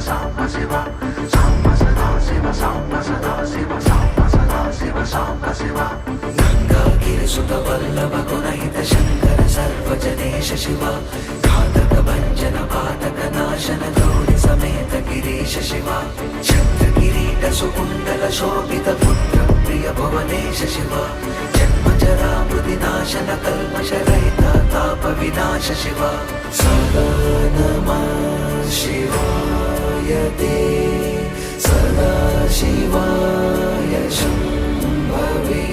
సాంబ శివ సాంబ సదా శివ సాంబ సదా శివ సాంబ సదా శివ సాంబ శివ గంగాగిరిసుత వల్లభ గుణహిత శంకర సర్వజనేశ శివ ఘాతక భంజన పాతక నాశన గౌరి సమేత గిరీశ శివ చంద్ర కిరీట సుకుండల శోభిత పుత్ర ప్రియ భువనేశ శివ జన్మజరా మృతి నాశన కల్మష రహిత తాప వినాశ శివ సదా నమః శివాయ తే సదా శివాయ శంభవే